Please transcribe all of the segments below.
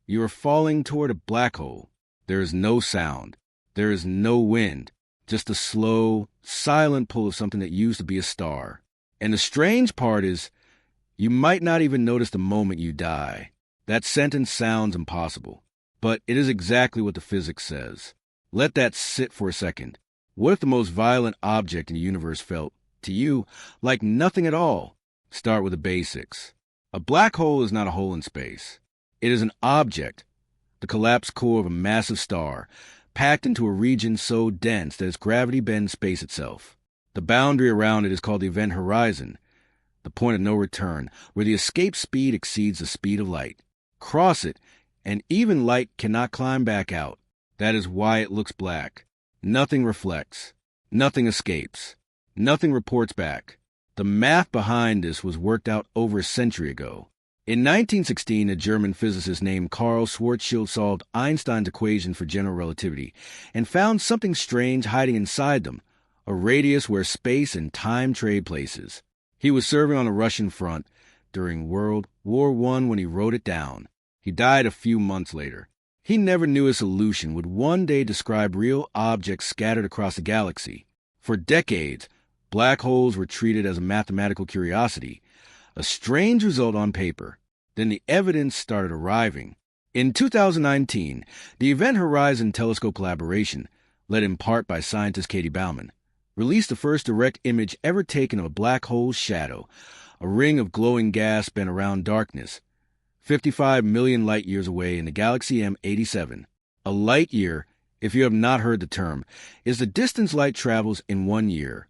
You are falling toward a black hole. There is no sound. There is no wind. Just a slow, silent pull of something that used to be a star. And the strange part is, you might not even notice the moment you die. That sentence sounds impossible, but it is exactly what the physics says. Let that sit for a second. What if the most violent object in the universe felt, to you, like nothing at all? Start with the basics. A black hole is not a hole in space. It is an object, the collapsed core of a massive star, packed into a region so dense that its gravity bends space itself. The boundary around it is called the event horizon, the point of no return, where the escape speed exceeds the speed of light. Cross it, and even light cannot climb back out. That is why it looks black. Nothing reflects. Nothing escapes. Nothing reports back. The math behind this was worked out over a century ago. In 1916, a German physicist named Karl Schwarzschild solved Einstein's equation for general relativity and found something strange hiding inside them, a radius where space and time trade places. He was serving on the Russian front during World War I when he wrote it down. He died a few months later. He never knew his solution would one day describe real objects scattered across the galaxy. For decades, black holes were treated as a mathematical curiosity, a strange result on paper. Then the evidence started arriving. In 2019, the Event Horizon Telescope collaboration, led in part by scientist Katie Bauman, released the first direct image ever taken of a black hole's shadow, a ring of glowing gas bent around darkness, 55 million light-years away in the galaxy M87. A light-year, if you have not heard the term, is the distance light travels in 1 year,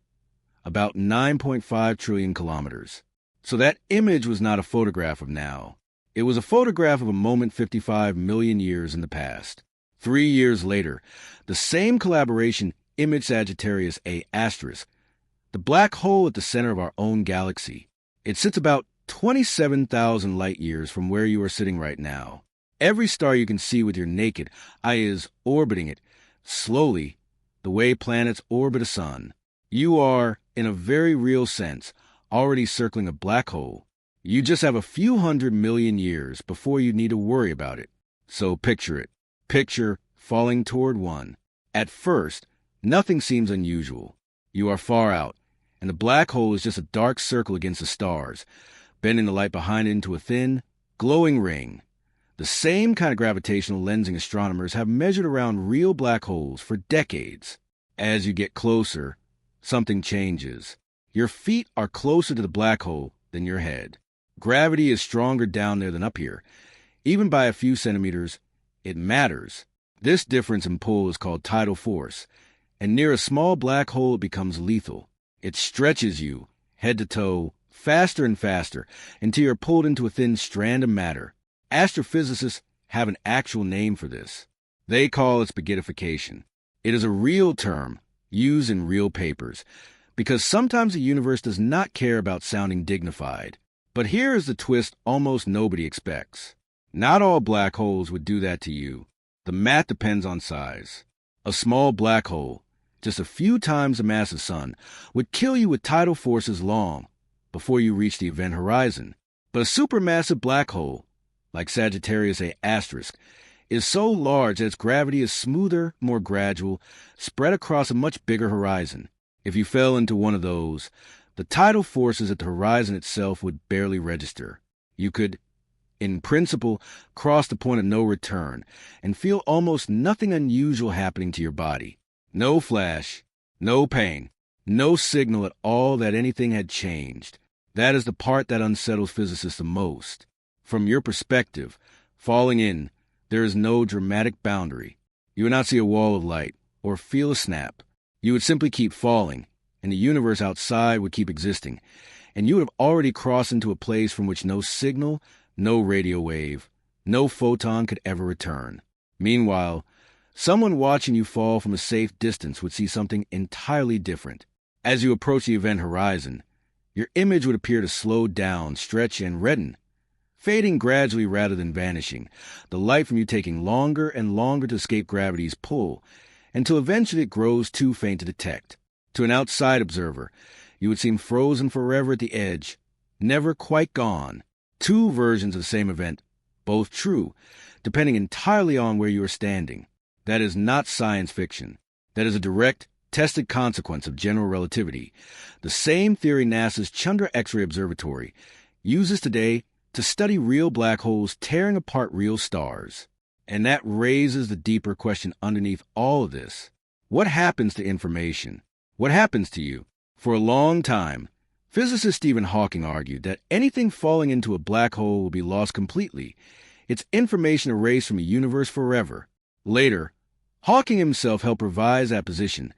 about 9.5 trillion kilometers. So that image was not a photograph of now. It was a photograph of a moment 55 million years in the past. 3 years later, the same collaboration imaged Sagittarius A*, the black hole at the center of our own galaxy. It sits about 27,000 light-years from where you are sitting right now. Every star you can see with your naked eye is orbiting it, slowly, the way planets orbit a sun. You are, in a very real sense, already circling a black hole. You just have a few 100 million years before you need to worry about it. So picture it. Picture falling toward one. At first, nothing seems unusual. You are far out, and the black hole is just a dark circle against the stars, bending the light behind it into a thin, glowing ring. The same kind of gravitational lensing astronomers have measured around real black holes for decades. As you get closer, something changes. Your feet are closer to the black hole than your head. Gravity is stronger down there than up here. Even by a few centimeters, it matters. This difference in pull is called tidal force, and near a small black hole it becomes lethal. It stretches you, head to toe, faster and faster, until you're pulled into a thin strand of matter. Astrophysicists have an actual name for this. They call it spaghettification. It is a real term, used in real papers, because sometimes the universe does not care about sounding dignified. But here is the twist almost nobody expects. Not all black holes would do that to you. The math depends on size. A small black hole, just a few times the mass of the sun, would kill you with tidal forces long before you reach the event horizon. But a supermassive black hole, like Sagittarius A*, is so large that its gravity is smoother, more gradual, spread across a much bigger horizon. If you fell into one of those, the tidal forces at the horizon itself would barely register. You could, in principle, cross the point of no return and feel almost nothing unusual happening to your body. No flash, no pain, no signal at all that anything had changed. That is the part that unsettles physicists the most. From your perspective, falling in, there is no dramatic boundary. You would not see a wall of light or feel a snap. You would simply keep falling, and the universe outside would keep existing, and you would have already crossed into a place from which no signal, no radio wave, no photon could ever return. Meanwhile, someone watching you fall from a safe distance would see something entirely different. As you approach the event horizon, your image would appear to slow down, stretch, and redden, fading gradually rather than vanishing, the light from you taking longer and longer to escape gravity's pull, until eventually it grows too faint to detect. To an outside observer, you would seem frozen forever at the edge, never quite gone. Two versions of the same event, both true, depending entirely on where you are standing. That is not science fiction. That is a direct, tested consequence of general relativity, the same theory NASA's Chandra X-ray Observatory uses today to study real black holes tearing apart real stars. And that raises the deeper question underneath all of this. What happens to information? What happens to you? For a long time, physicist Stephen Hawking argued that anything falling into a black hole will be lost completely, its information erased from the universe forever. Later, Hawking himself helped revise that position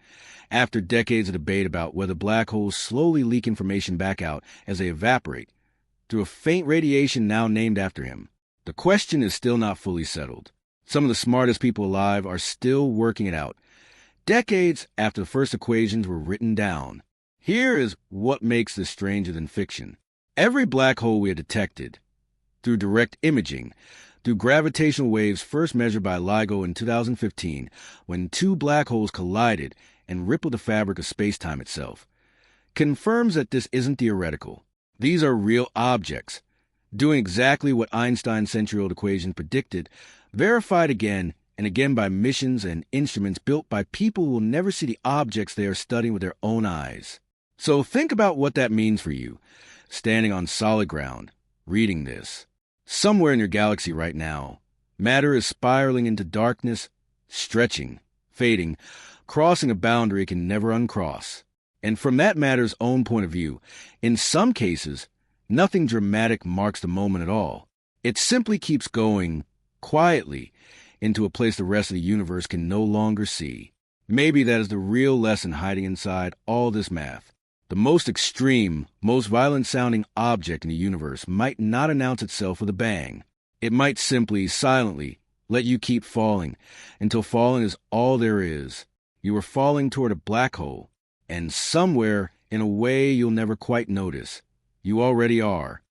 after decades of debate about whether black holes slowly leak information back out as they evaporate through a faint radiation now named after him. The question is still not fully settled. Some of the smartest people alive are still working it out, decades after the first equations were written down. Here is what makes this stranger than fiction. Every black hole we have detected, through direct imaging, through gravitational waves first measured by LIGO in 2015, when two black holes collided and rippled the fabric of spacetime itself, confirms that this isn't theoretical. These are real objects, doing exactly what Einstein's century-old equation predicted, verified again and again by missions and instruments built by people who will never see the objects they are studying with their own eyes. So think about what that means for you, standing on solid ground, reading this. Somewhere in your galaxy right now, matter is spiraling into darkness, stretching, fading, crossing a boundary it can never uncross. And from that matter's own point of view, in some cases, nothing dramatic marks the moment at all. It simply keeps going, quietly, into a place the rest of the universe can no longer see. Maybe that is the real lesson hiding inside all this math. The most extreme, most violent-sounding object in the universe might not announce itself with a bang. It might simply, silently, let you keep falling, until falling is all there is. You are falling toward a black hole, and somewhere, in a way you'll never quite notice, you already are.